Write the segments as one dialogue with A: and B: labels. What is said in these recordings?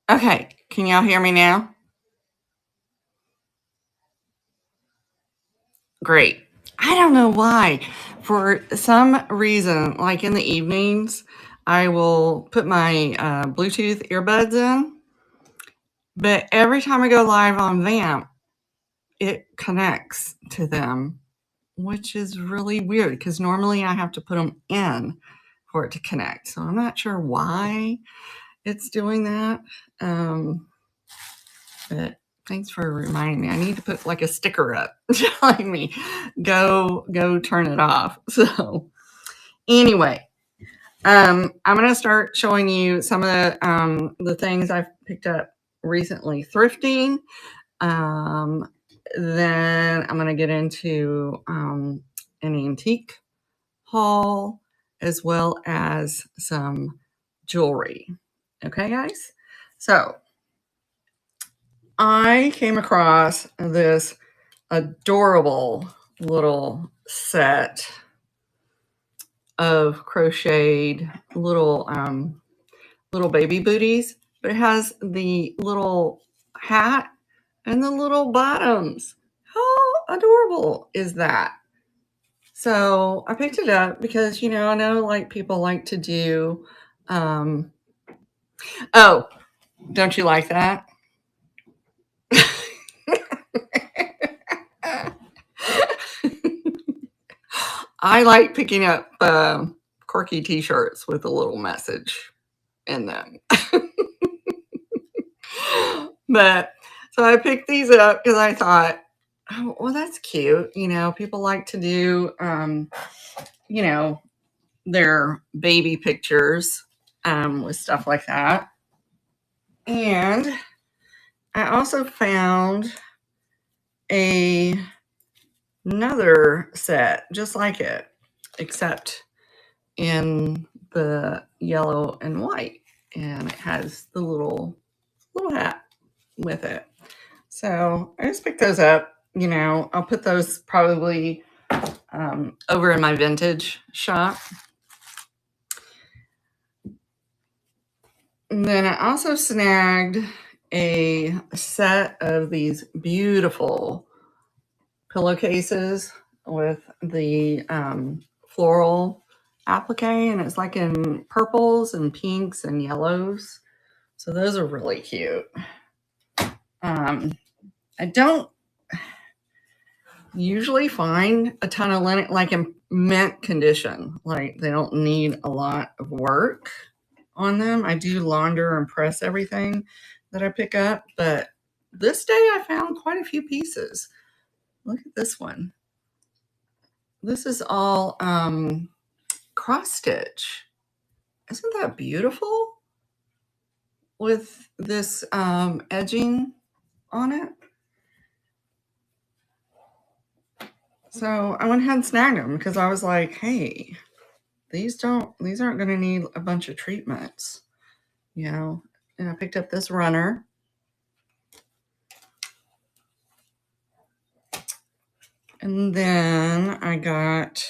A: Okay, can y'all hear me now? Great. I don't know why. For some reason, like in the evenings, I will put my Bluetooth earbuds in, but every time I go live on VAMP, it connects to them, which is really weird because normally I have to put them in for it to connect. So I'm not sure why it's doing that. But thanks for reminding me. I need to put like a sticker up telling me go turn it off. So anyway, I'm gonna start showing you some of the things I've picked up recently thrifting. Um, then I'm gonna get into an antique haul as well as some jewelry. Okay, guys. So I came across this adorable little set of crocheted little baby booties, but it has the little hat and the little bottoms. How adorable is that? So I picked it up because I know like people like to do. Um, oh, don't you like that? I like picking up quirky T-shirts with a little message in them. But so I picked these up because I thought, oh, well, that's cute. People like to do, you know, their baby pictures with stuff like that. And I also found a another set just like it, except in the yellow and white, and it has the little hat with it. So I just picked those up. I'll put those probably over in my vintage shop. And then I also snagged a set of these beautiful pillowcases with the floral applique, and it's like in purples and pinks and yellows. So those are really cute. I don't usually find a ton of linen like in mint condition. Like they don't need a lot of work on them. I do launder and press everything that I pick up, but this day I found quite a few pieces. Look at this one. This is all cross stitch. Isn't that beautiful? With this edging on it. So I went ahead and snagged them because I was like, hey, these aren't going to need a bunch of treatments, And I picked up this runner. And then I got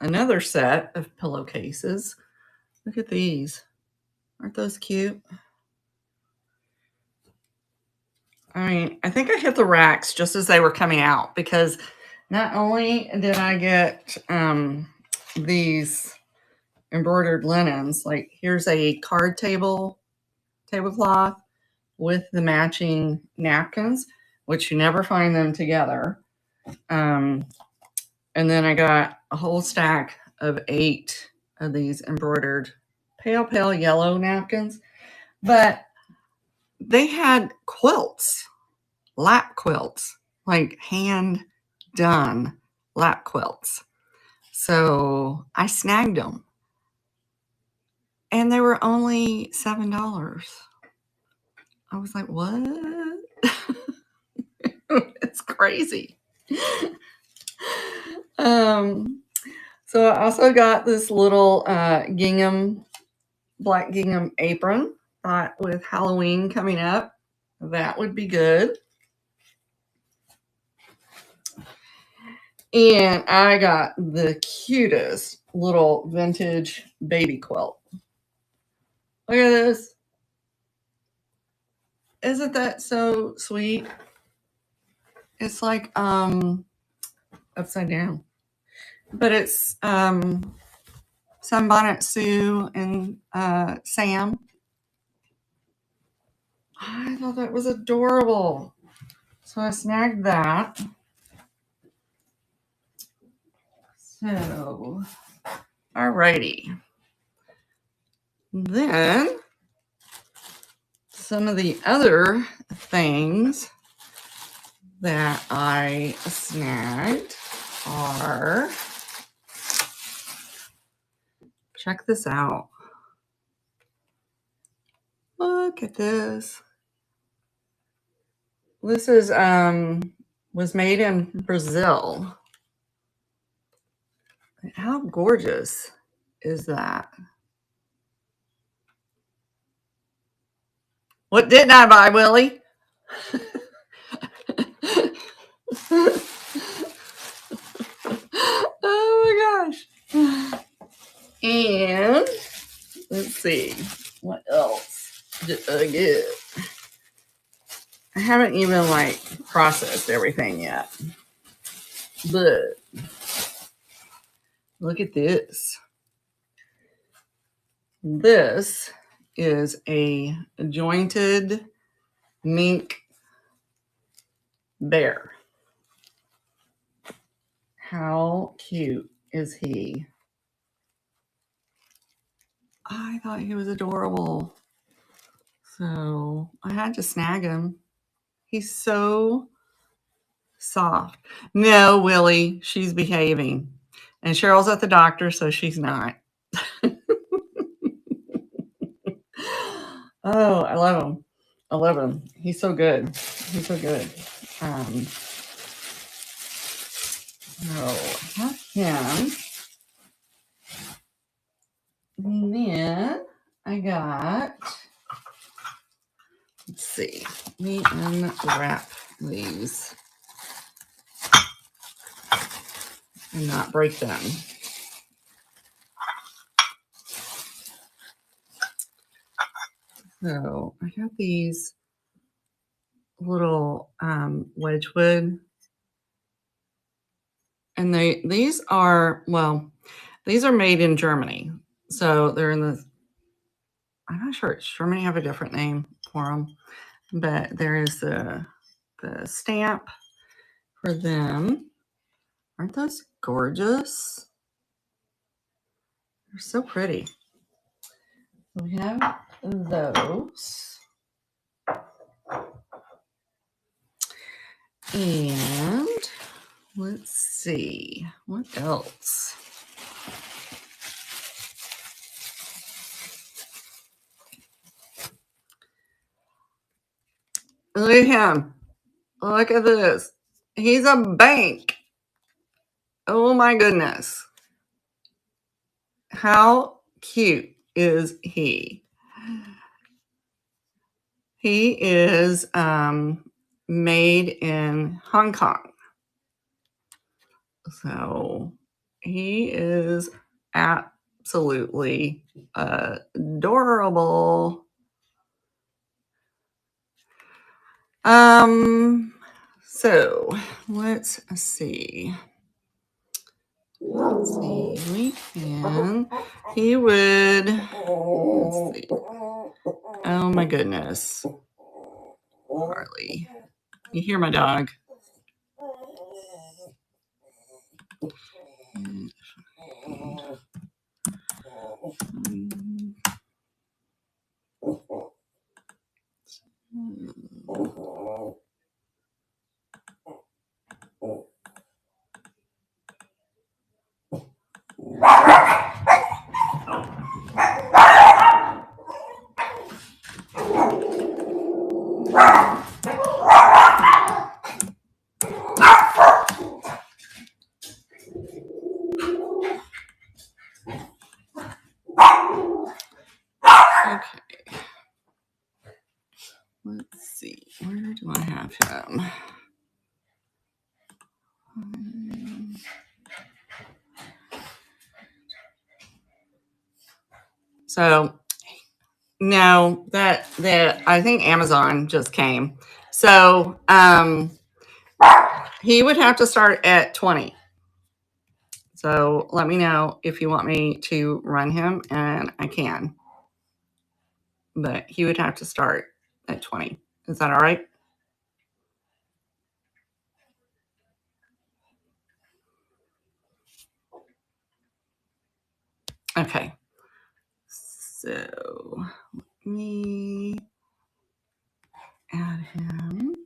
A: another set of pillowcases. Look at these. Aren't those cute? I mean, I think I hit the racks just as they were coming out because not only did I get these embroidered linens, like here's a card tablecloth with the matching napkins, which you never find them together. And then I got a whole stack of 8 of these embroidered pale yellow napkins. But they had quilts, lap quilts, like hand done lap quilts. So I snagged them. And they were only $7. I was like, what? It's crazy. So I also got this little gingham, black gingham apron. Thought with Halloween coming up, that would be good. And I got the cutest little vintage baby quilt. Look at this. Isn't that so sweet? It's like upside down. But it's Sunbonnet Sue and Sam. I thought that was adorable. So I snagged that. So, alrighty. Then, some of the other things that I snagged are, check this out. Look at this. This is was made in Brazil. How gorgeous is that? What didn't I buy, Willie? Oh my gosh. And let's see, what else did I get? I haven't even like processed everything yet. But look at this. This is a jointed mink bear. How cute is he? I thought he was adorable. So I had to snag him. He's so soft. No, Willie, she's behaving. And Cheryl's at the doctor, so she's not. Oh, I love him. I love him. He's so good. He's so good. So I have him. And then I got, let's see, let me unwrap these and not break them. So I got these little Wedgwood, and these are made in Germany. So they're in the, I'm not sure, Germany have a different name for them, but there is the stamp for them. Aren't those gorgeous? They're so pretty. So we have those. And let's see, what else? Look at him. Look at this. He's a bank. Oh my goodness. How cute is he? He is made in Hong Kong. So he is absolutely adorable. So let's see. Let's see. We can. He would. Let's see. Oh my goodness, Harley. You hear my dog. Okay. Let's see. Where do I have him? So no, that I think Amazon just came. So he would have to start at 20. So let me know if you want me to run him, and I can. But he would have to start at 20. Is that all right? Okay. So let me add him.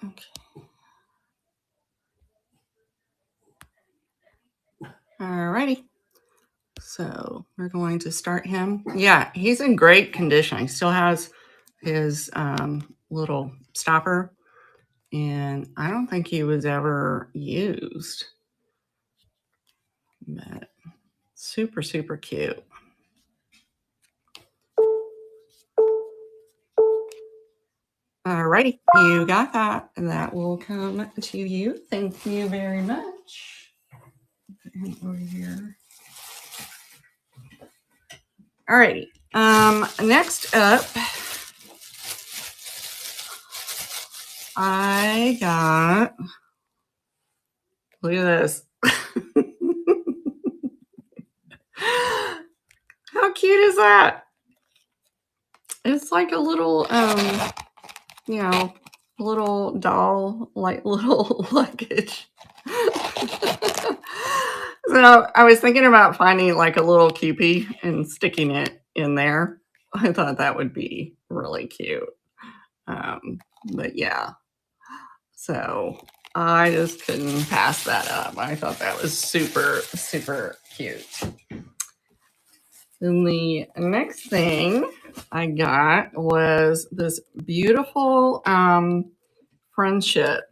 A: Okay. Alrighty. So we're going to start him. Yeah, he's in great condition. He still has his little stopper, and I don't think he was ever used. But super, super cute. Alrighty, you got that. And that will come to you. Thank you very much. Put him over here. Alrighty. Next up, I got, look at this. How cute is that? It's like a little, you know, little doll, like little luggage. So I was thinking about finding like a little Kewpie and sticking it in there. I thought that would be really cute. But yeah, so I just couldn't pass that up. I thought that was super, super cute. And the next thing I got was this beautiful friendship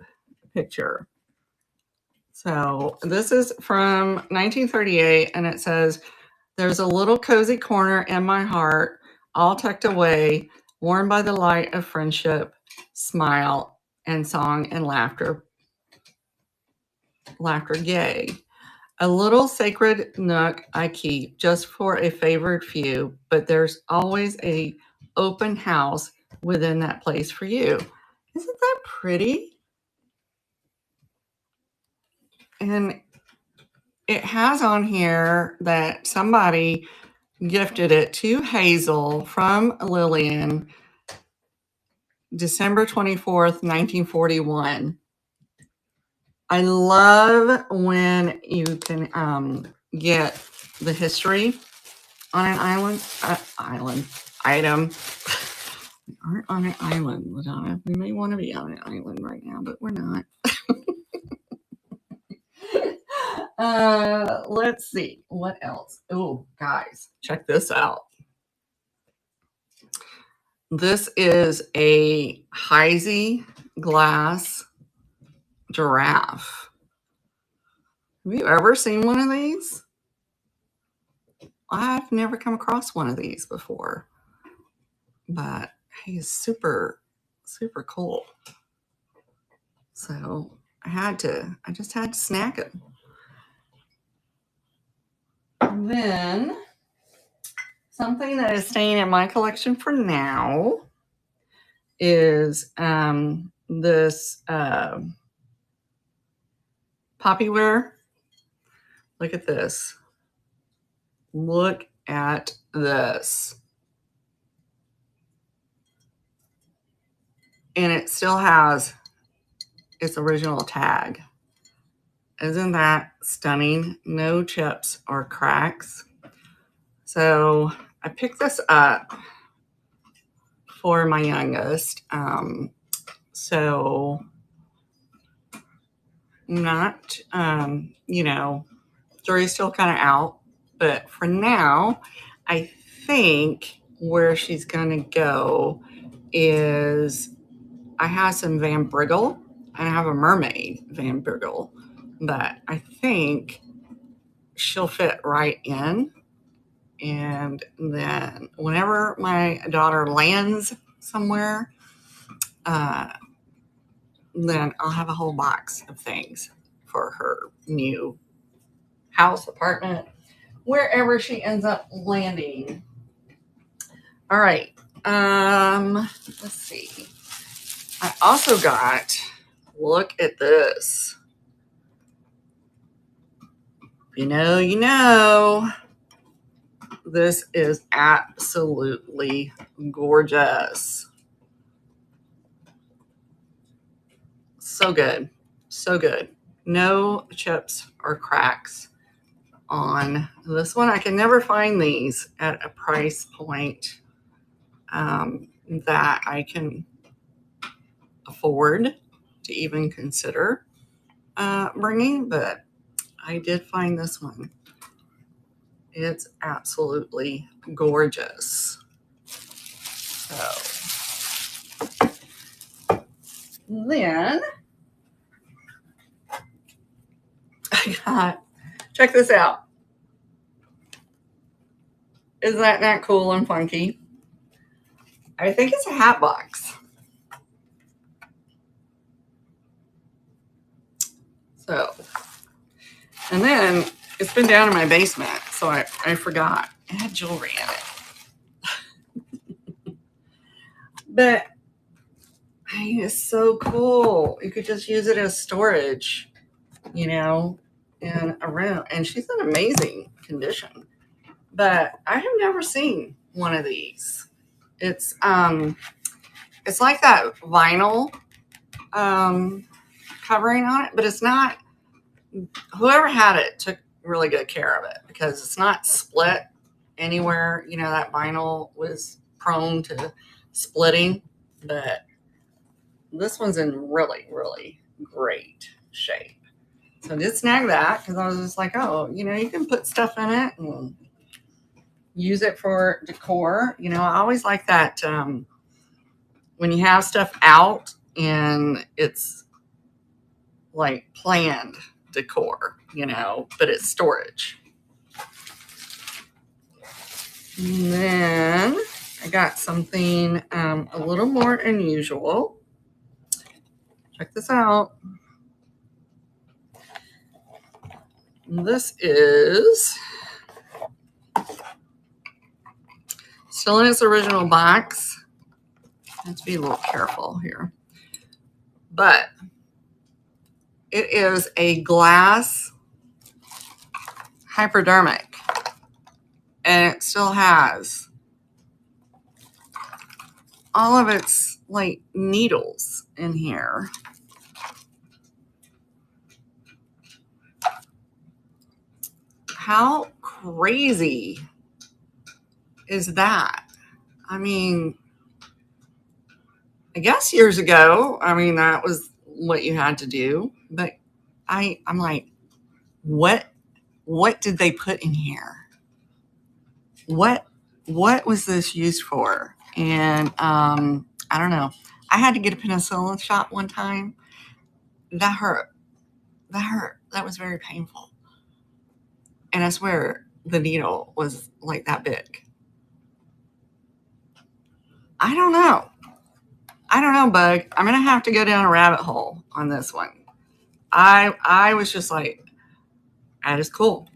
A: picture. So this is from 1938, and it says, "There's a little cozy corner in my heart, all tucked away, warmed by the light of friendship, smile, and song and laughter gay. A little sacred nook I keep just for a favored few, but there's always a open house within that place for you." Isn't that pretty? And it has on here that somebody gifted it to Hazel from Lillian, December 24th, 1941. I love when you can get the history on an item. We aren't on an island, Ladonna. We may want to be on an island right now, but we're not. Let's see. What else? Oh, guys, check this out. This is a Heisey glass giraffe. Have you ever seen one of these? I've never come across one of these before, but he's super, super cool. So I just had to snack him. And then something that is staying in my collection for now is this poppy wear. Look at this. Look at this. And it still has its original tag. Isn't that stunning? No chips or cracks. So I picked this up for my youngest. So not, jury's still kind of out. But for now, I think where she's going to go is I have some Van Briggle and I have a mermaid Van Briggle, but I think she'll fit right in. And then whenever my daughter lands somewhere, then I'll have a whole box of things for her new house, apartment, wherever she ends up landing. All right. Let's see. I also got, look at this. You know, this is absolutely gorgeous. So good. So good. No chips or cracks on this one. I can never find these at a price point that I can afford to even consider bringing, but I did find this one. It's absolutely gorgeous. So then I got, check this out. Is that not cool and funky? I think it's a hat box. So, and then it's been down in my basement, so I forgot. It had jewelry in it. But it's so cool. You could just use it as storage, in a room. And she's in amazing condition. But I have never seen one of these. It's like that vinyl covering on it, but it's not. Whoever had it took really good care of it because it's not split anywhere. That vinyl was prone to splitting, but this one's in really, really great shape. So I did snag that because I was just like, oh, you can put stuff in it and use it for decor. I always like that when you have stuff out and it's like planned decor, but it's storage. And then I got something a little more unusual. Check this out. This is still in its original box. I have to be a little careful here. But it is a glass hypodermic. and it still has all of its like needles in here. How crazy is that? I mean, I guess years ago, I mean, that was what you had to do. But I'm like, what did they put in here? What was this used for? And I don't know. I had to get a penicillin shot one time. That hurt. That hurt. That was very painful. And I swear the needle was like that big. I don't know. I don't know, Bug. I'm gonna have to go down a rabbit hole on this one. I was just like, that is cool.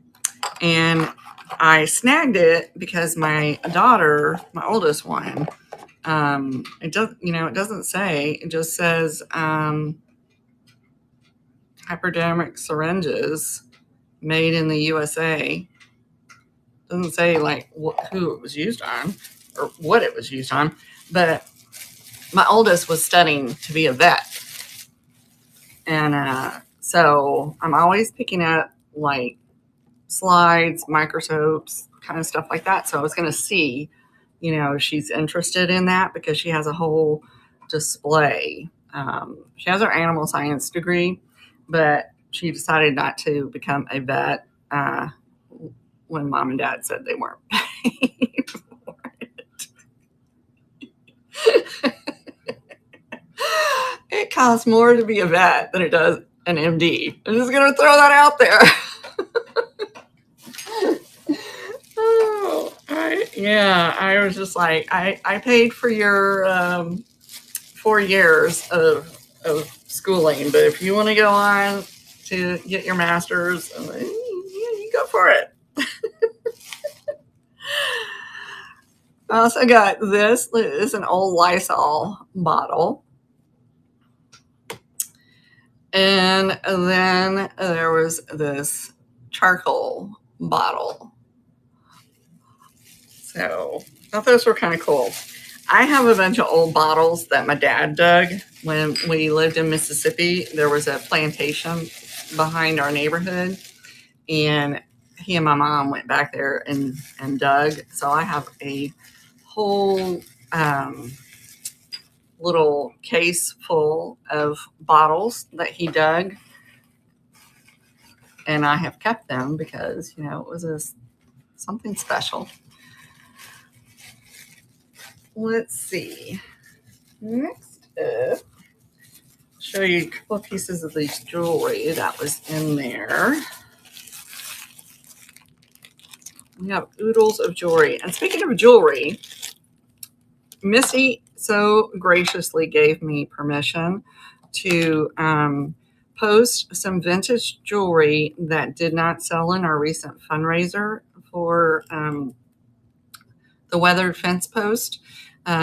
A: And I snagged it because my daughter, my oldest one, it does, it doesn't say, it just says hypodermic syringes made in the USA. Doesn't say like who it was used on or what it was used on, but my oldest was studying to be a vet. And so I'm always picking up like slides, microscopes, kind of stuff like that. So I was going to see, if she's interested in that because she has a whole display. She has her animal science degree, but she decided not to become a vet when mom and dad said they weren't paying for it. It costs more to be a vet than it does an MD. I'm just going to throw that out there. I was just like, I paid for your 4 years of schooling, but if you want to go on to get your master's, you go for it. I also got this. It's an old Lysol bottle. And then there was this charcoal bottle. So I thought those were kind of cool. I have a bunch of old bottles that my dad dug when we lived in Mississippi. There was a plantation behind our neighborhood, and he and my mom went back there and dug. So I have a whole little case full of bottles that he dug, and I have kept them because it was something special. Let's see. Next up, show you a couple of pieces of these jewelry that was in there. We have oodles of jewelry. And speaking of jewelry, Missy so graciously gave me permission to post some vintage jewelry that did not sell in our recent fundraiser for the Weathered Fence Post.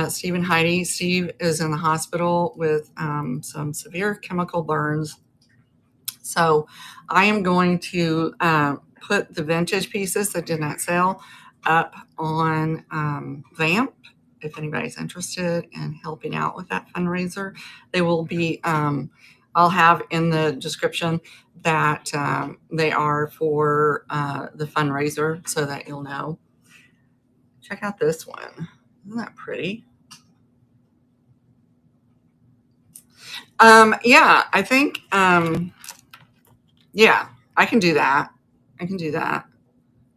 A: Steve and Heidi. Steve is in the hospital with some severe chemical burns. So I am going to put the vintage pieces that did not sell up on VAMP. If anybody's interested in helping out with that fundraiser, they will be, I'll have in the description that they are for the fundraiser so that you'll know. Check out this one. Isn't that pretty? Yeah, I think, yeah, I can do that. I can do that.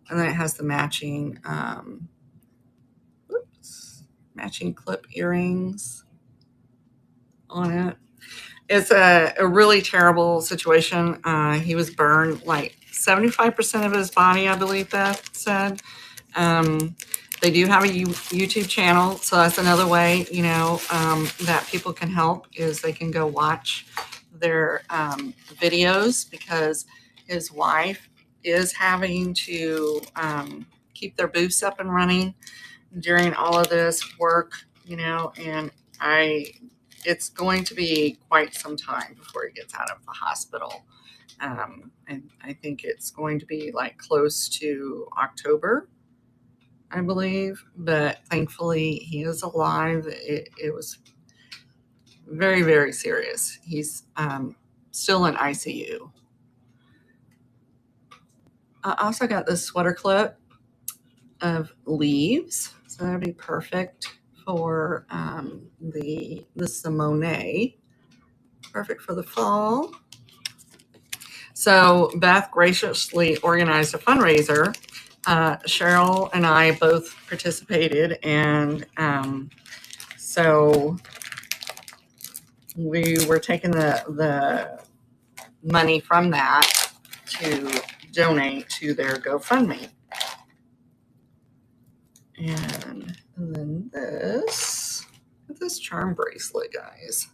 A: And then it has the matching, matching clip earrings on it. It's a really terrible situation. He was burned like 75% of his body, I believe Beth said. They do have a YouTube channel, so that's another way, that people can help is they can go watch their videos because his wife is having to keep their booths up and running during all of this work, and it's going to be quite some time before he gets out of the hospital. And I think it's going to be like close to October I believe, but thankfully he is alive. It was very, very serious. He's still in ICU. I also got this sweater clip of leaves, so that'd be perfect for this is a Monet, perfect for the fall. So Beth graciously organized a fundraiser. Cheryl and I both participated, and so we were taking the money from that to donate to their GoFundMe. And then this charm bracelet, guys.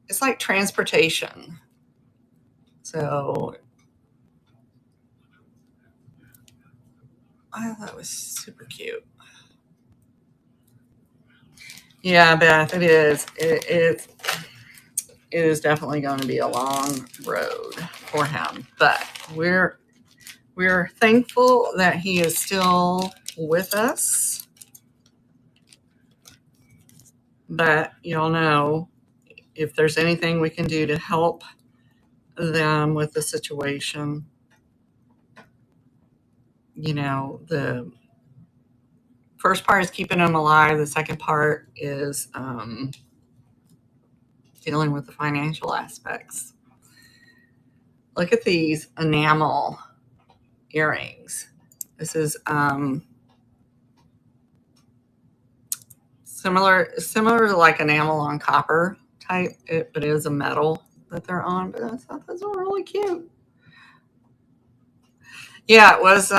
A: It's like transportation. So I thought it was super cute. Yeah, Beth, it is. It is definitely going to be a long road for him, but we're thankful that he is still with us. But y'all know, if there's anything we can do to help them with the situation, you know, the first part is keeping them alive. The second part is dealing with the financial aspects. Look at these enamel earrings. This is similar to like enamel on copper type, but it is a metal that they're on. But I thought those were really cute. Yeah, it was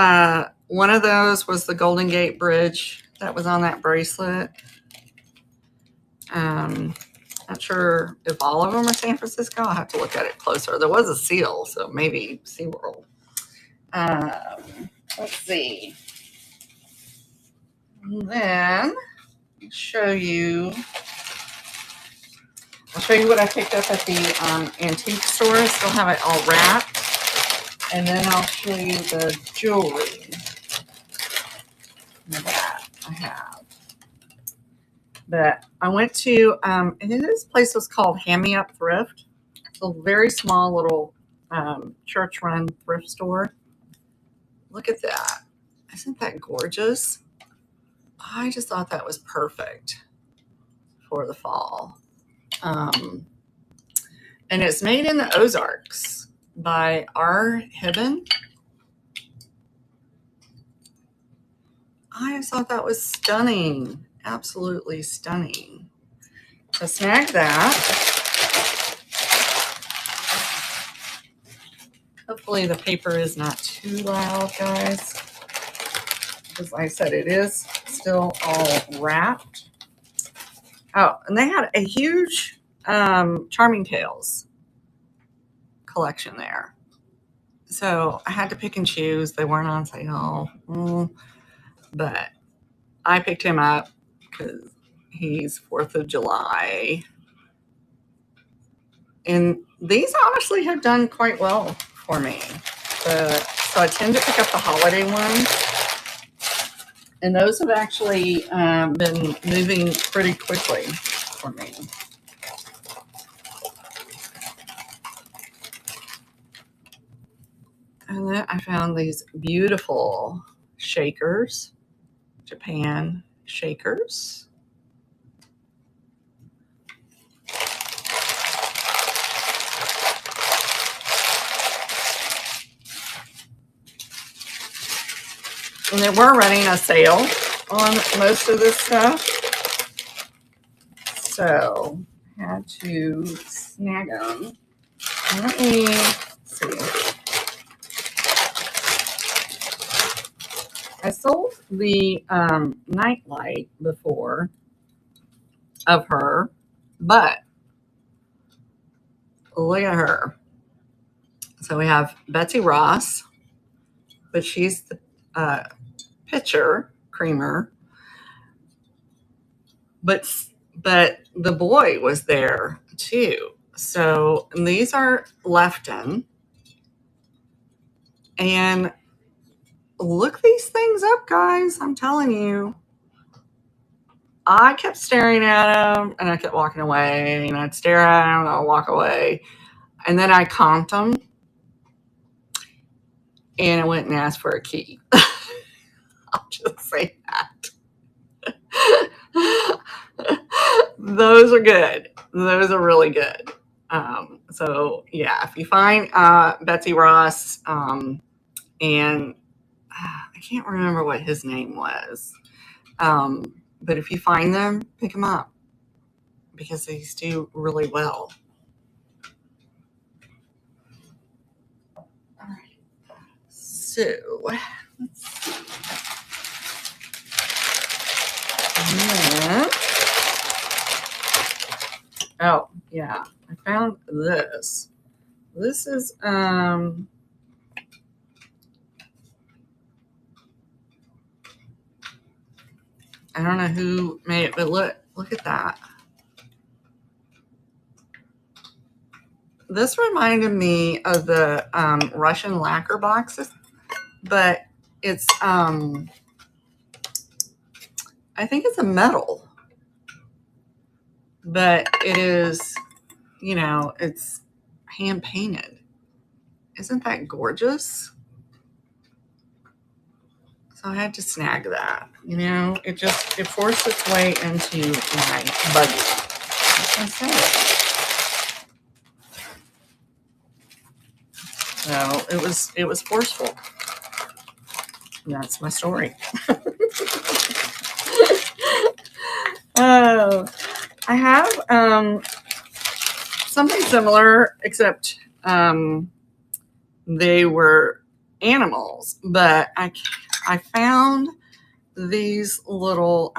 A: one of those was the Golden Gate Bridge that was on that bracelet. Not sure if all of them are San Francisco. I'll have to look at it closer. There was a seal, so maybe SeaWorld. Let's see. And then I'll show you what I picked up at the antique store. I still have it all wrapped. And then I'll show you the jewelry that I have. But I went to, and this place was called Hand Me Up Thrift. It's a very small little church-run thrift store. Look at that. Isn't that gorgeous? I just thought that was perfect for the fall. And it's made in the Ozarks by R. Hibben. I just thought that was stunning. Absolutely stunning. So snag that. Hopefully the paper is not too loud, guys. Because like I said, it is still all wrapped. Oh, and they had a huge Charming Tales collection there. So I had to pick and choose. They weren't on sale. But I picked him up because he's 4th of July. And these honestly have done quite well for me. So I tend to pick up the holiday ones. And those have actually been moving pretty quickly for me. And then I found these beautiful shakers, Japan shakers. And they were running a sale on most of this stuff. So I had to snag them. Let me see. I sold the nightlight before of her, but look at her. So we have Betsy Ross, but she's the pitcher creamer. But the boy was there too. So these are Lefton, and look these things up, guys. I'm telling you. I kept staring at them and I kept walking away, and I'd stare at them and I'd walk away. And then I comped them and I went and asked for a key. I'll just say that. Those are good. Those are really good. So yeah, if you find Betsy Ross, and I can't remember what his name was, but if you find them, pick them up because these do really well. All right. So let's see. Yeah. Oh yeah, I found this. This is I don't know who made it, but look at that. This reminded me of the Russian lacquer boxes, but it's I think it's a metal, but it is, it's hand painted. Isn't that gorgeous? So I had to snag that. It forced its way into my buggy. Like I said. So it was forceful. And that's my story. Oh, I have something similar, except they were animals, but I found these little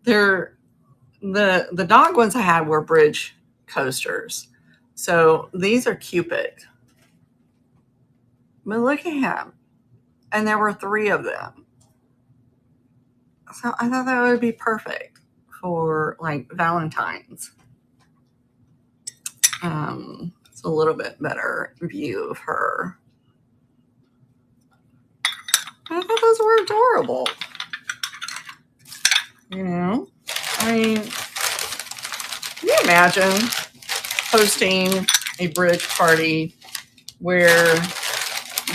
A: they're the dog ones I had were bridge coasters. So these are Cupid. But look at him. And there were 3 of them. So I thought that would be perfect for like Valentine's. It's a little bit better view of her. I thought those were adorable. I mean, can you imagine hosting a bridge party where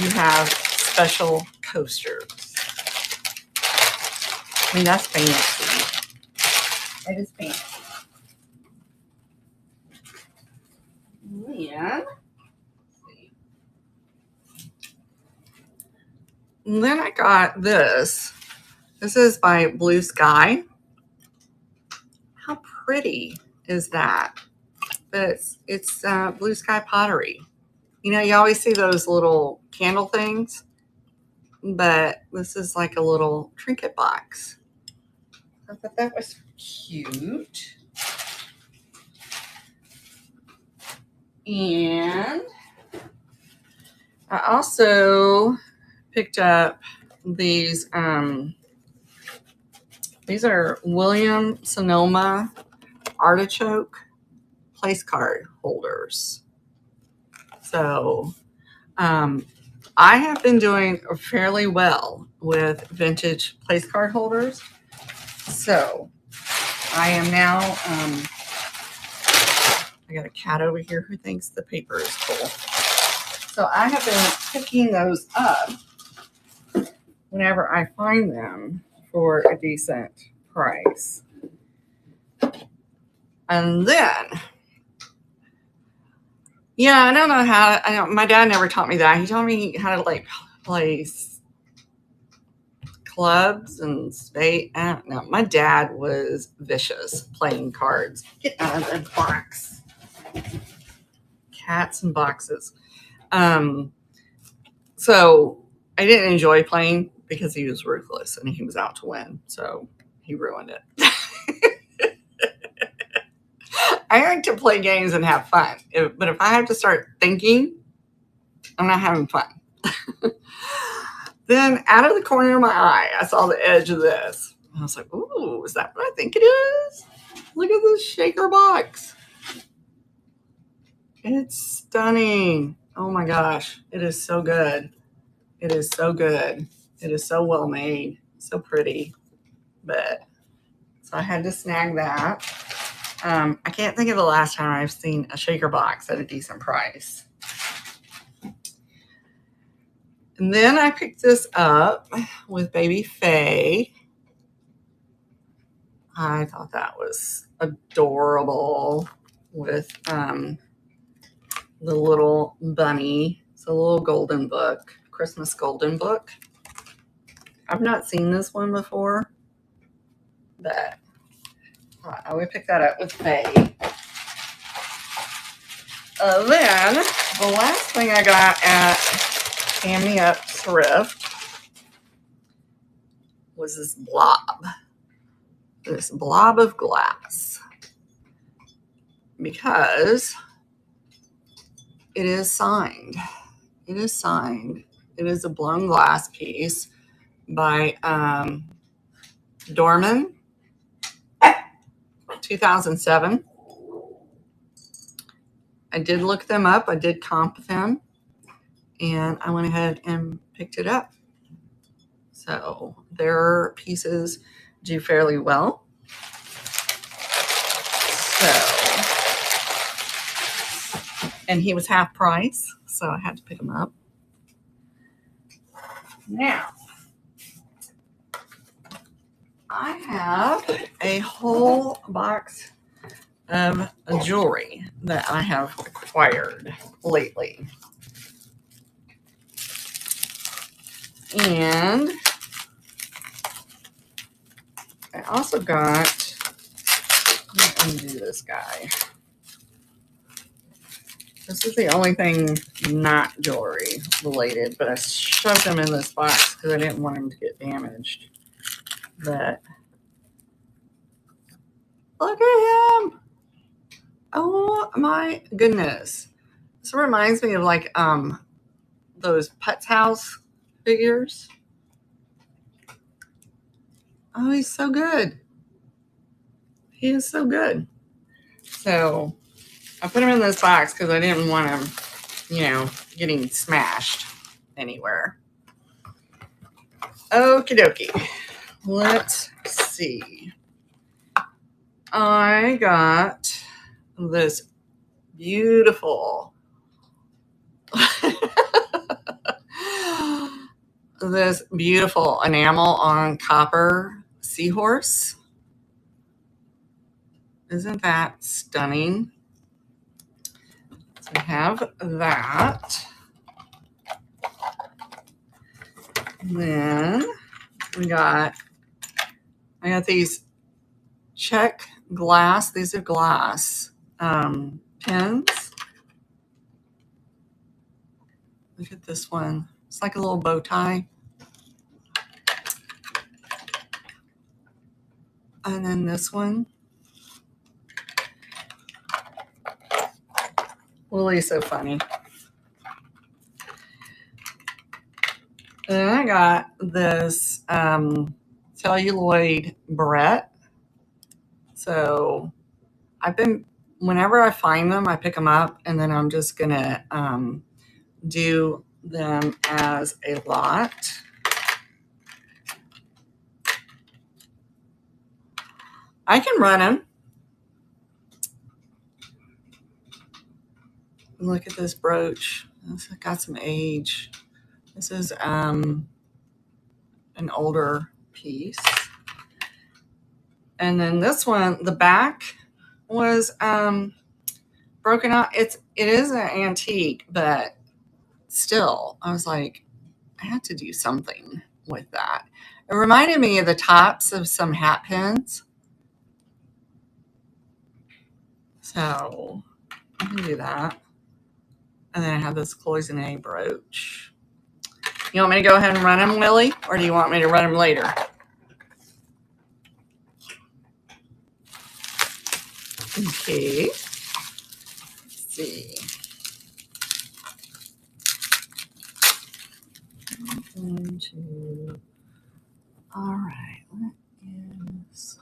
A: you have special coasters? I mean, that's fancy. It is fancy. And then I got this. This is by Blue Sky. How pretty is that? But it's Blue Sky pottery. You always see those little candle things, but this is like a little trinket box. I thought that was cute. And I also picked up these. These are William Sonoma artichoke place card holders. So I have been doing fairly well with vintage place card holders. So I am now, I got a cat over here who thinks the paper is cool. So I have been picking those up whenever I find them for a decent price. And then, I don't know how, my dad never taught me that. He taught me how to like place clubs and spade. I don't know. My dad was vicious playing cards. Get out of the box. Cats and boxes. So I didn't enjoy playing because he was ruthless and he was out to win. So he ruined it. I like to play games and have fun. But if I have to start thinking, I'm not having fun. Then out of the corner of my eye, I saw the edge of this. I was like, ooh, is that what I think it is? Look at this shaker box. It's stunning. Oh my gosh, it is so good. It is so good. It is so well made, so pretty. But so I had to snag that. I can't think of the last time I've seen a shaker box at a decent price. And then I picked this up with baby Faye. I thought that was adorable with the little bunny. It's a little golden book, Christmas golden book. I've not seen this one before, but I would pick that up with Faye. Then the last thing I got at Hand Me Up Thrift was this blob of glass, because it is signed. It is signed. It is a blown glass piece by Dorman, 2007. I did look them up. I did comp them, and I went ahead and picked it up. So their pieces do fairly well. So, and he was half price, so I had to pick him up. Now, I have a whole box of jewelry that I have acquired lately. And I also got, let me undo this guy. This is the only thing not jewelry related, but I shoved them in this box because I didn't want them to get damaged. But look at him. Oh my goodness. This reminds me of like those Putz House figures. Oh, he's so good. He is so good. So I put him in this box because I didn't want him, getting smashed anywhere. Okie dokie. Let's see. I got this beautiful enamel on copper seahorse. Isn't that stunning? So I have that. And then I got these check glass. These are glass pins. Look at this one. It's like a little bow tie. And then this one. Lily's so funny. And then I got this celluloid barrette. So whenever I find them, I pick them up, and then I'm just going to do them as a lot. I can run them. Look at this brooch. It's got some age. This is an older piece. And then this one, the back was broken out. It is an antique, but still, I was like, I had to do something with that. It reminded me of the tops of some hat pins. So I can do that. And then I have this cloisonne brooch. You want me to go ahead and run them, Lily? Or do you want me to run them later? Okay. Let's see. One, two. All right. What is...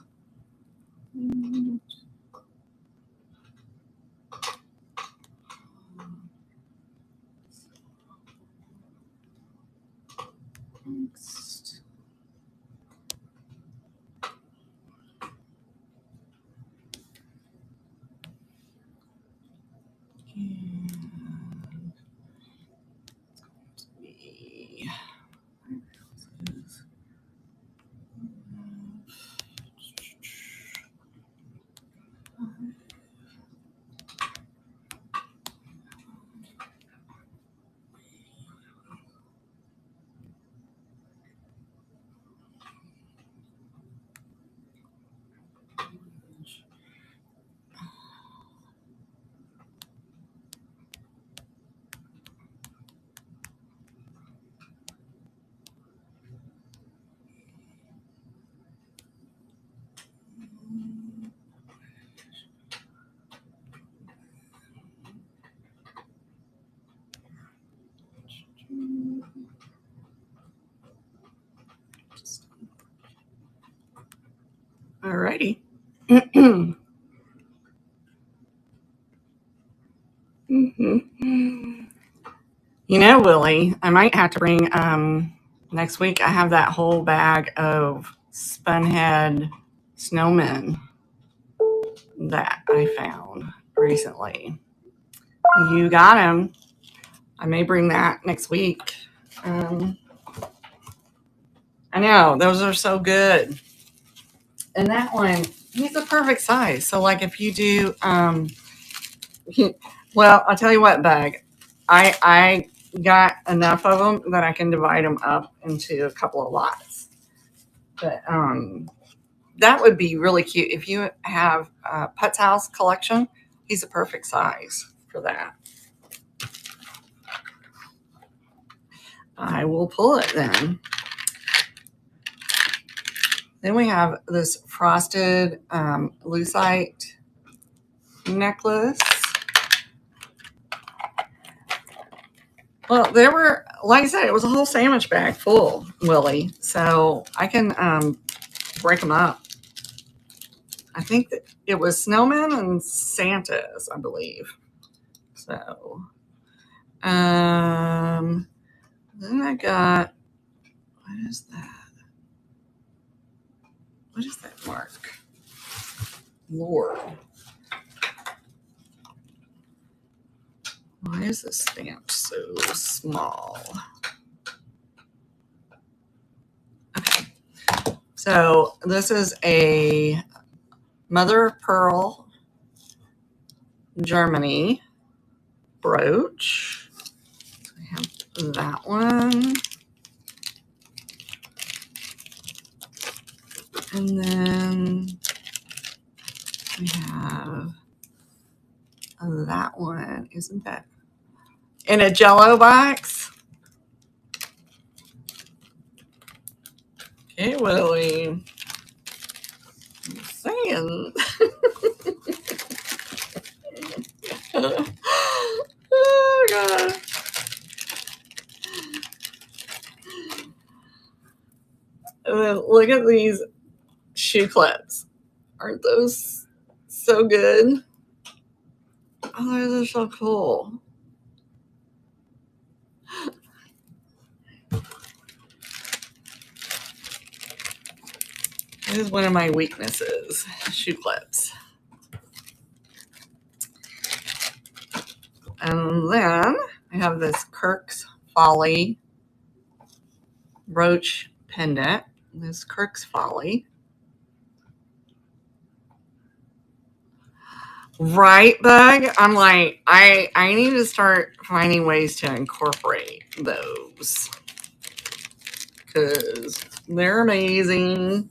A: Alrighty. Mm-hmm. You know, Willie, I might have to bring next week. I have that whole bag of spunhead snowmen that I found recently. You got him. I may bring that next week. I know, those are so good. And that one, he's a perfect size. So, like, if you do, well, I'll tell you what, Bug. I got enough of them that I can divide them up into a couple of lots. But that would be really cute if you have a Putz House collection. He's a perfect size for that. I will pull it then. Then we have this frosted lucite necklace. Well, there were, like I said, it was a whole sandwich bag full, Willie. So I can break them up. I think that it was snowmen and Santas, I believe. So, then I got, what is that? What is that mark? Lord. Why is this stamp so small? Okay. So this is a mother of pearl Germany brooch. We have that one. And then we have that one. Isn't that in a Jello box? Okay, Willie. I'm saying. Oh, God. And then look at these shoe clips. Aren't those so good? Oh, those are so cool. This is one of my weaknesses, shoe clips. And then I have this Kirk's Folly brooch pendant. This Kirk's Folly. Right, Bug? I'm like, I need to start finding ways to incorporate those because they're amazing.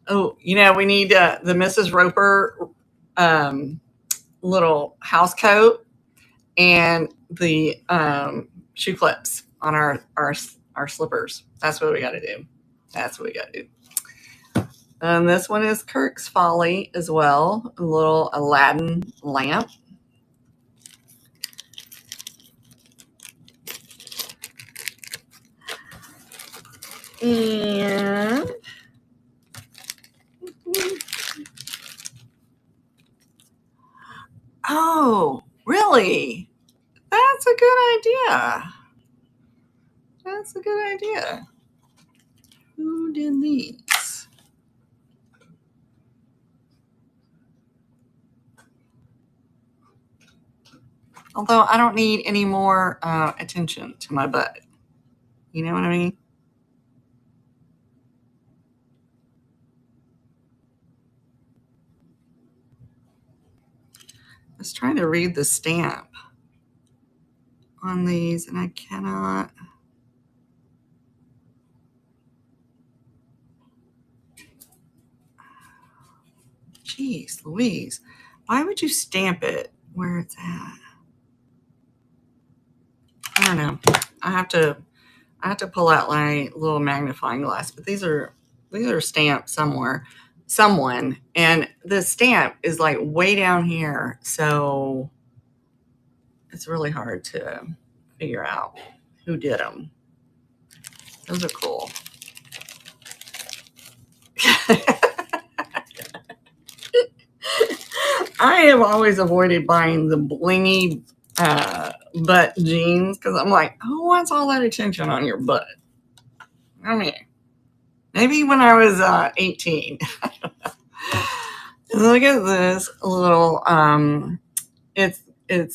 A: Oh, you know, we need the Mrs. Roper little house coat and the shoe clips on our slippers. That's what we got to do. That's what we got to do. And this one is Kirk's Folly as well. A little Aladdin lamp. And oh, really? That's a good idea. That's a good idea. Who did these? Although I don't need any more attention to my butt. You know what I mean? I was trying to read the stamp on these and I cannot. Jeez Louise. Why would you stamp it where it's at? I don't know. I have to pull out my little magnifying glass, but these are stamped somewhere, someone, and the stamp is like way down here, so it's really hard to figure out who did them. Those are cool. I have always avoided buying the blingy butt jeans because I'm like, who wants all that attention on your butt? I mean, maybe when I was 18. Look at this little, it's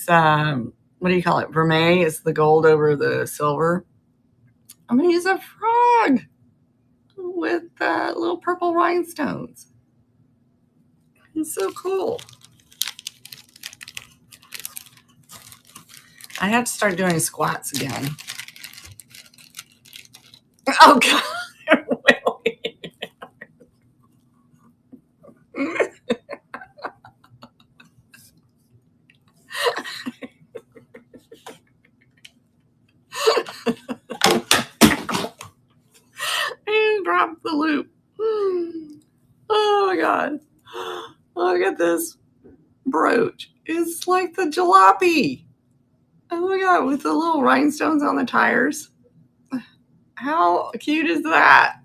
A: what do you call it? Vermeil is the gold over the silver. I'm going to use a frog with little purple rhinestones. It's so cool. I have to start doing squats again. Oh, God. And drop the loop. Oh my God. Look at this brooch. It's like the jalopy. Oh my God, with the little rhinestones on the tires. How cute is that?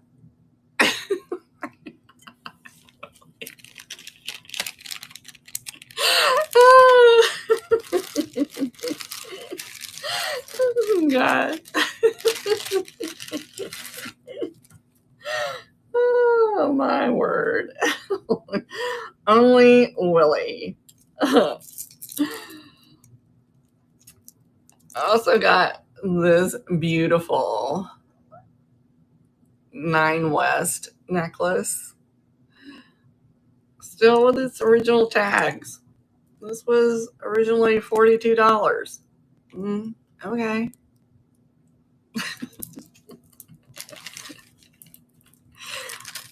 A: Oh God. Oh my word. Only Willie. I also got this beautiful 9 West necklace. Still with its original tags. This was originally $42. Okay.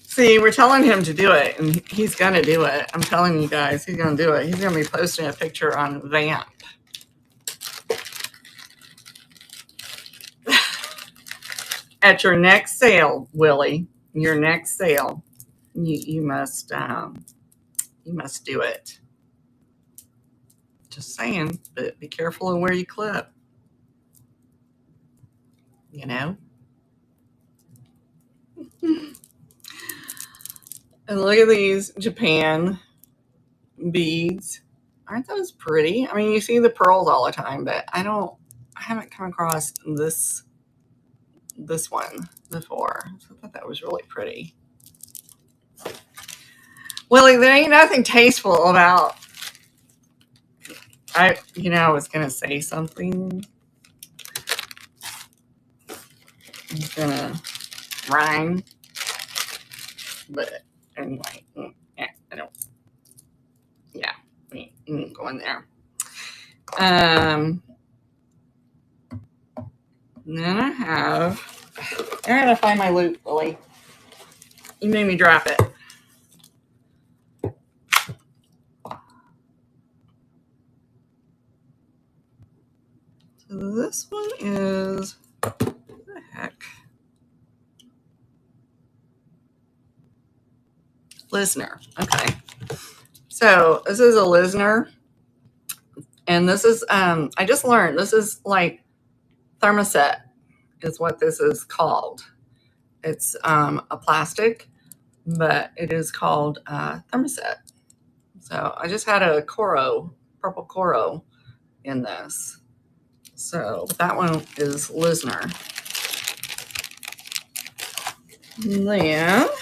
A: See, we're telling him to do it, and he's going to do it. I'm telling you guys, he's going to do it. He's going to be posting a picture on VAMP. At your next sale, Willie, your next sale, you must do it. Just saying, but be careful of where you clip. You know. And look at these Japan beads. Aren't those pretty? I mean, you see the pearls all the time, but I haven't come across this one before. So I thought that was really pretty. Willie, there ain't nothing tasteful about. I was gonna say something. I was gonna rhyme, but anyway, I don't. Yeah, we ain't going there. Then I gotta find my loop, Willie. You made me drop it. So this one is, what the heck? Listener. Okay. So this is a listener. And this is, I just learned, this is like thermoset is what this is called. It's a plastic, but it is called thermoset. So I just had a purple Coro in this. So that one is listener. Then, let's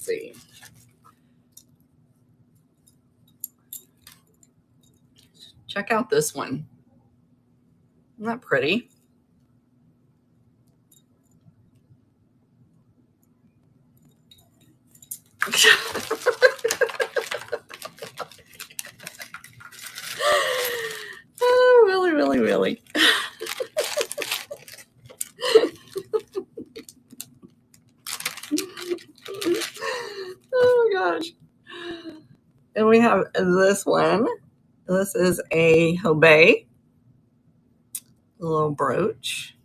A: see. check out this one. Isn't that pretty? Oh, really, really, really. Oh my gosh. And we have this one. This is a Hobey, a little brooch.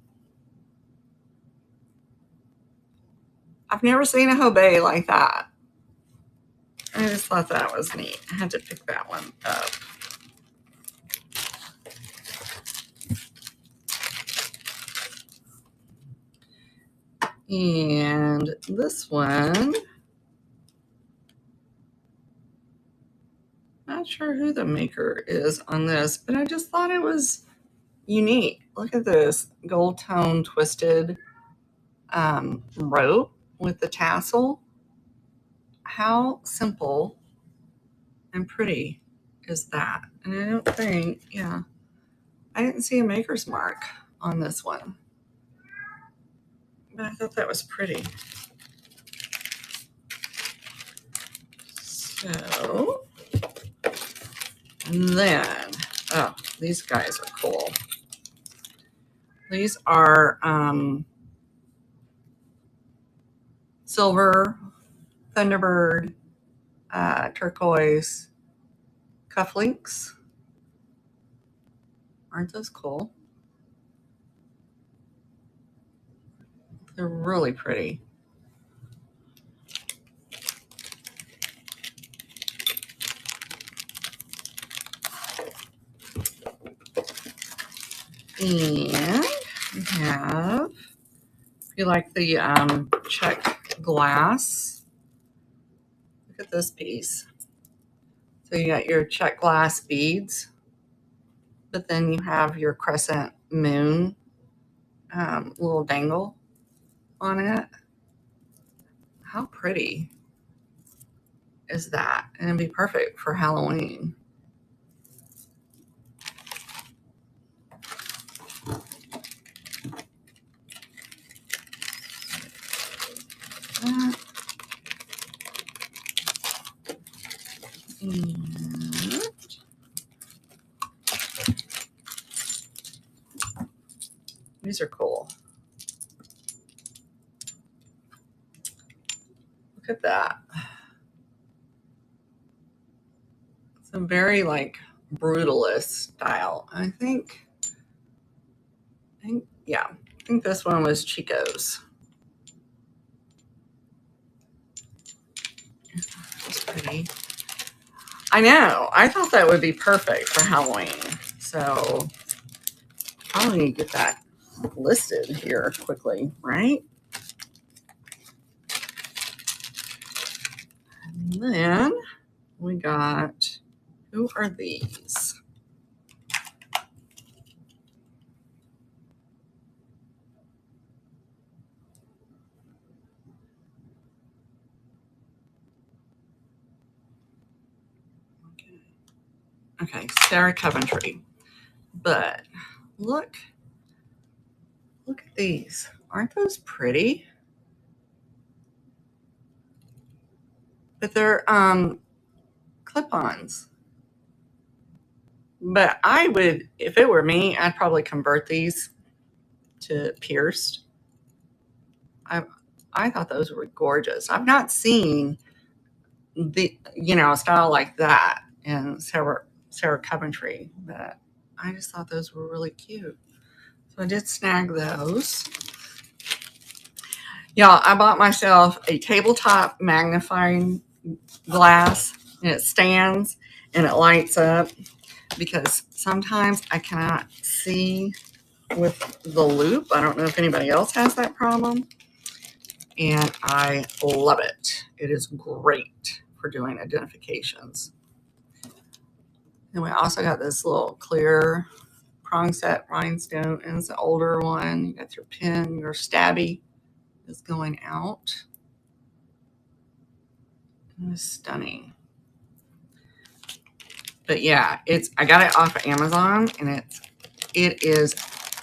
A: I've never seen a Hobey like that. I just thought that was neat. I had to pick that one up. And this one, not sure who the maker is on this, but I just thought it was unique. Look at this gold tone twisted rope with the tassel. How simple and pretty is that? And I don't think, yeah, I didn't see a maker's mark on this one, but I thought that was pretty. So, and then, oh, these guys are cool. These are silver, Thunderbird, turquoise cufflinks. Aren't those cool? They're really pretty. And we have, if you like the check glass, look at this piece. So you got your check glass beads, but then you have your crescent moon little dangle on it. How pretty is that? And it'd be perfect for Halloween. And these are cool. Look at that. It's a very like brutalist style. I think yeah, I think this one was Chico's. That's pretty. I know. I thought that would be perfect for Halloween. So probably need to get that listed here quickly, right? And then we got, who are these? Okay, Sarah Coventry. But look at these. Aren't those pretty? But they're clip-ons. But I would, if it were me, I'd probably convert these to pierced. I thought those were gorgeous. I've not seen the a style like that in Sarah Coventry, but I just thought those were really cute. So I did snag those. Yeah, I bought myself a tabletop magnifying glass, and it stands and it lights up because sometimes I cannot see with the loop. I don't know if anybody else has that problem. And I love it. It is great for doing identifications. And we also got this little clear prong set rhinestone, and it's an older one. You got your pin, your stabby is going out. It was stunning. But yeah, I got it off of Amazon, and it is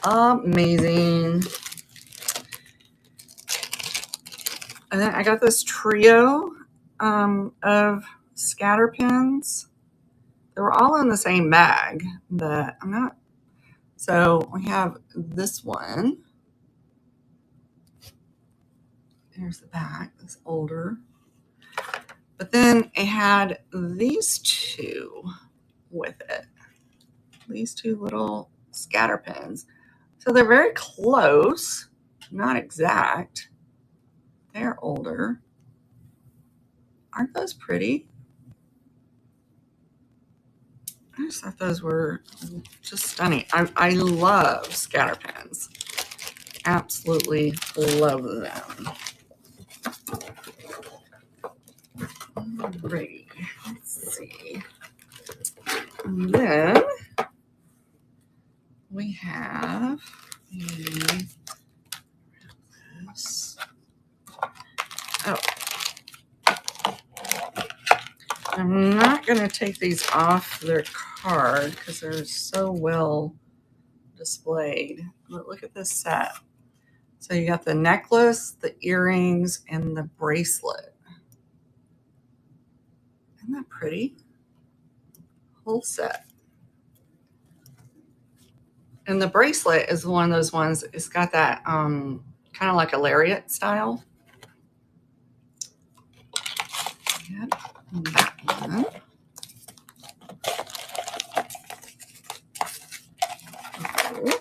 A: amazing. And then I got this trio of scatter pins. They were all in the same bag, but I'm not. So we have this one. Here's the back. It's older. But then it had these two with it. These two little scatter pins. So they're very close, not exact. They're older. Aren't those pretty? I just thought those were just stunning. I love scatter pens. Absolutely love them. Alrighty, let's see. And then we have this. Oh, I'm not going to take these off their card because they're so well displayed. But look at this set. So you got the necklace, the earrings, and the bracelet. Isn't that pretty? Whole set. And the bracelet is one of those ones, it's got that kind of like a lariat style. And that one. Oh.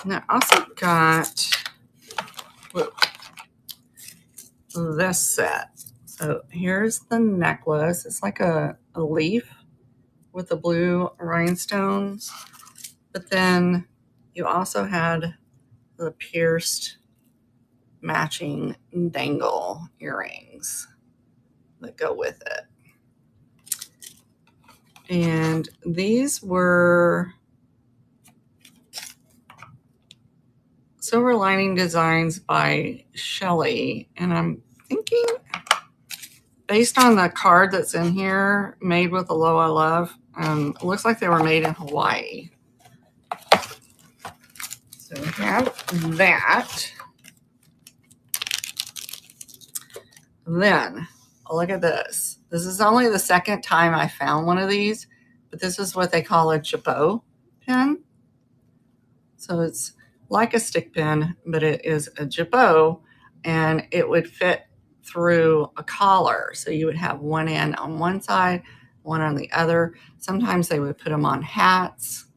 A: And I also got this set. So here's the necklace. It's like a leaf with the blue rhinestones. But then you also had the pierced matching dangle earrings that go with it. And these were Silver Lining Designs by Shelly. And I'm thinking, based on the card that's in here, made with Aloha Love, it looks like they were made in Hawaii. So we have that. Then, look at this. This is only the second time I found one of these, but this is what they call a jabot pin. So it's like a stick pin, but it is a jabot, and it would fit through a collar. So you would have one end on one side, one on the other. Sometimes they would put them on hats,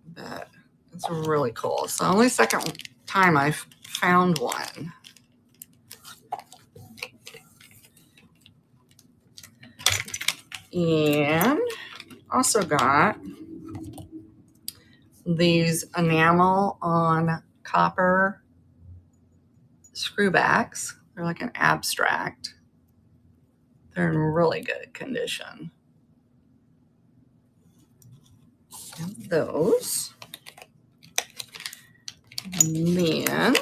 A: but it's really cool. So only second time I've found one. And also got these enamel on copper screwbacks. They're like an abstract. They're in really good condition. And those. And then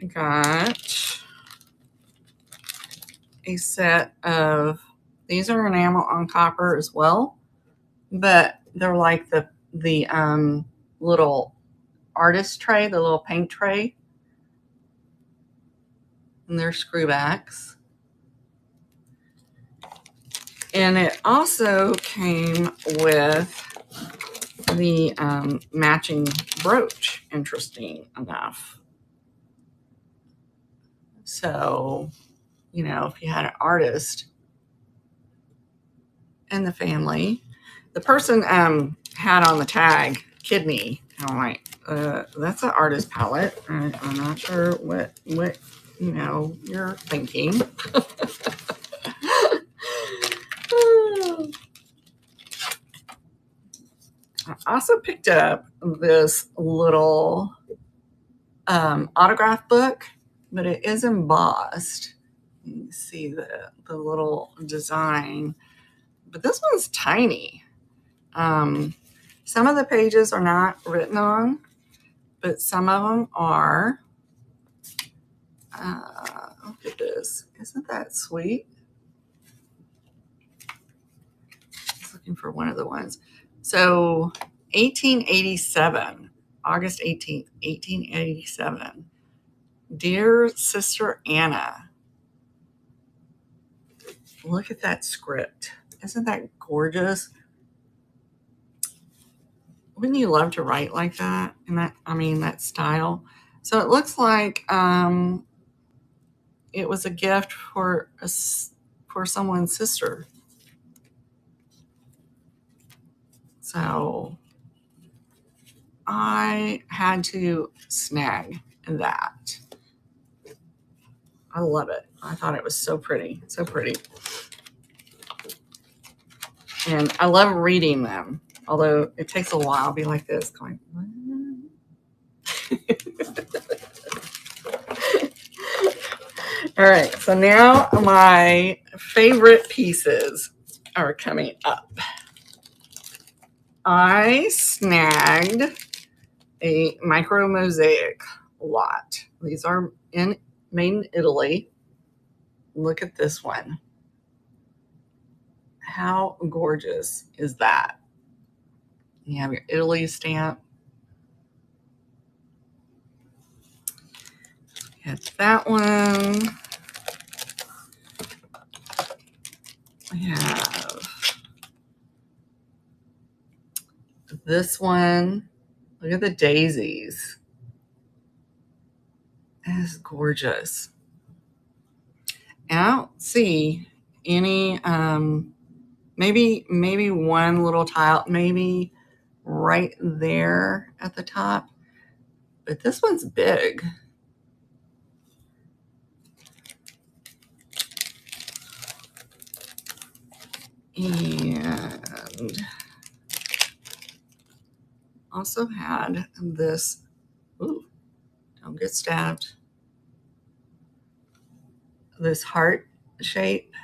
A: I got a set of, these are enamel on copper as well, but they're like the little artist tray, the little paint tray. And they're screwbacks. And it also came with the matching brooch, interesting enough. So, you know, if you had an artist in the family, the person had on the tag kidney. And I'm like, that's an artist palette. I'm not sure what you know you're thinking. I also picked up this little autograph book, but it is embossed. You can see the little design, but this one's tiny. Some of the pages are not written on, but some of them are. Look at this. Isn't that sweet? I was looking for one of the ones. So 1887, August 18th, 1887. Dear Sister Anna, look at that script. Isn't that gorgeous? Wouldn't you love to write like that? And that style. So it looks like it was a gift for someone's sister. So I had to snag that. I love it. I thought it was so pretty, so pretty. And I love reading them, although it takes a while. I'll be like this, going, what? All right, so now my favorite pieces are coming up. I snagged a micro mosaic lot. These are made in Italy. Look at this one. How gorgeous is that? You have your Italy stamp. It's that one. We have this one. Look at the daisies. That is gorgeous. And I don't see any, maybe one little tile, maybe right there at the top. But this one's big. And also had this, ooh, don't get stabbed, this heart shape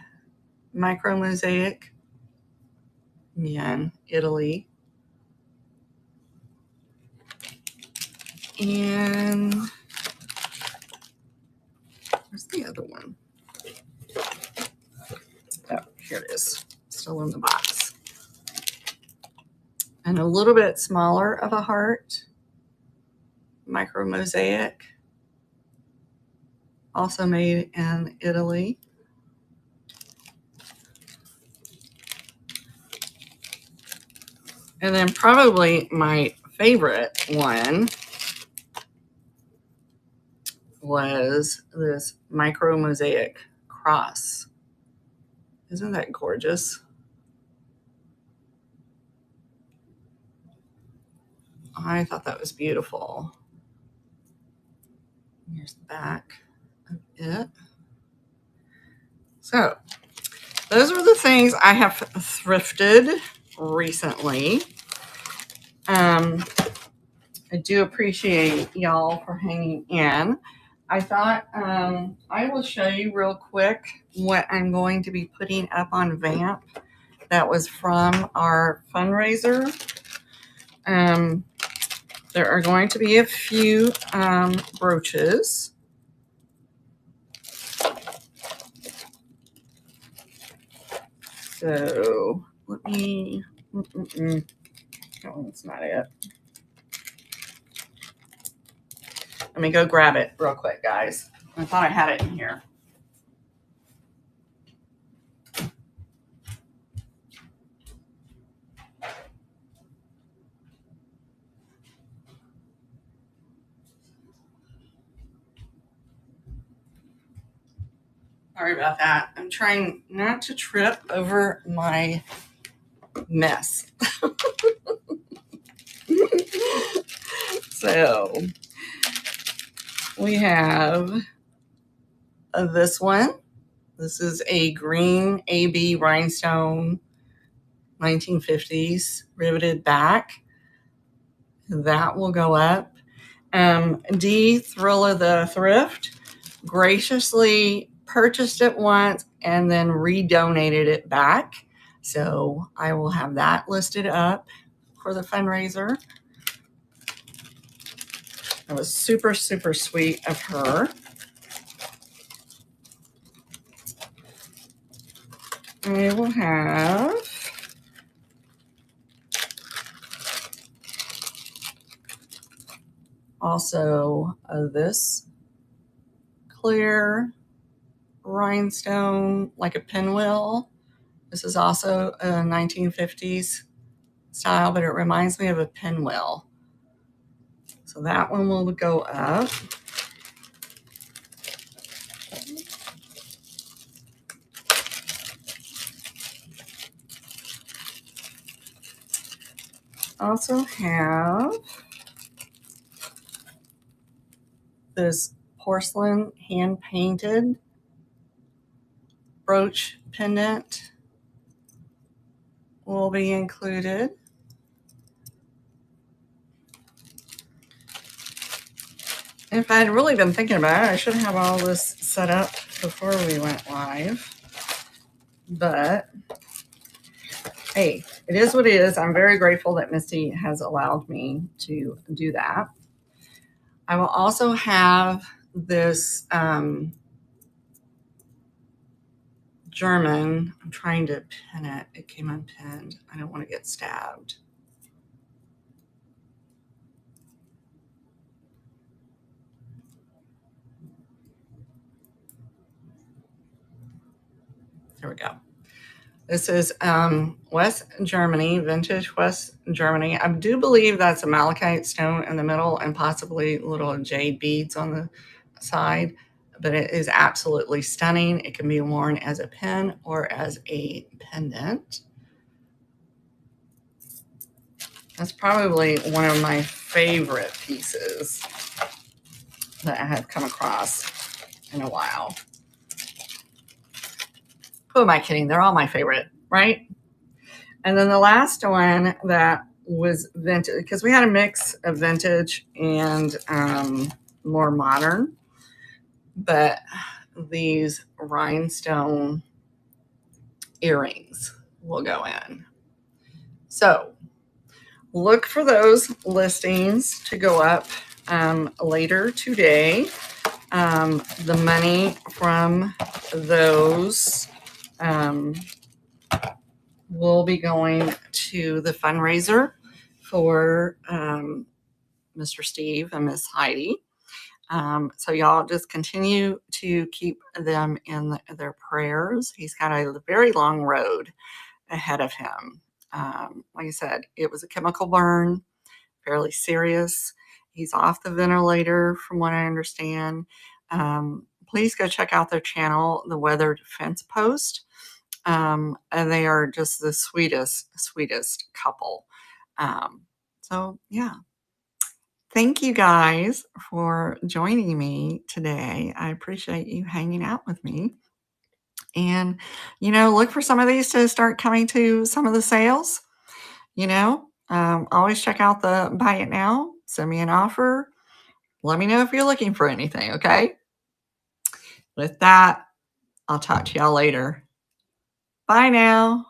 A: micro mosaic. Again, Italy. And where's the other one? Oh, here it is, still in the box. And a little bit smaller of a heart, micro mosaic, also made in Italy. And then probably my favorite one was this micro mosaic cross. Isn't that gorgeous? I thought that was beautiful. Here's the back of it. So those are the things I have thrifted recently. I do appreciate y'all for hanging in. I thought I will show you real quick what I'm going to be putting up on VAMP. That was from our fundraiser. There are going to be a few brooches. So let me, that one's not it. Let me go grab it real quick, guys. I thought I had it in here. Sorry about that. I'm trying not to trip over my mess. So we have this one. This is a green AB rhinestone 1950s riveted back. That will go up. D Thrilla the Thrift graciously purchased it once and then redonated it back. So I will have that listed up for the fundraiser. That was super, super sweet of her. I will have also this clear rhinestone, like a pinwheel. This is also a 1950s style, but it reminds me of a pinwheel. So that one will go up. Also have this porcelain hand-painted brooch pendant will be included. If I had really been thinking about it, I should have all this set up before we went live. But hey, it is what it is. I'm very grateful that Misty has allowed me to do that. I will also have this German. I'm trying to pin it. It came unpinned. I don't want to get stabbed. There we go. This is West Germany, vintage West Germany. I do believe that's a malachite stone in the middle and possibly little jade beads on the side, but it is absolutely stunning. It can be worn as a pin or as a pendant. That's probably one of my favorite pieces that I have come across in a while. Who am I kidding? They're all my favorite, right? And then the last one that was vintage, because we had a mix of vintage and more modern, but these rhinestone earrings will go in. So look for those listings to go up later today. The money from those will be going to the fundraiser for Mr. Steve and Miss Heidi. So y'all just continue to keep them in their prayers. He's got a very long road ahead of him. Like I said, it was a chemical burn, fairly serious. He's off the ventilator from what I understand. Please go check out their channel, The Weathered Fence Post. And they are just the sweetest couple. So yeah. Thank you guys for joining me today. I appreciate you hanging out with me. And, look for some of these to start coming to some of the sales. Always check out the buy it now, send me an offer. Let me know if you're looking for anything, okay? With that, I'll talk to y'all later. Bye now.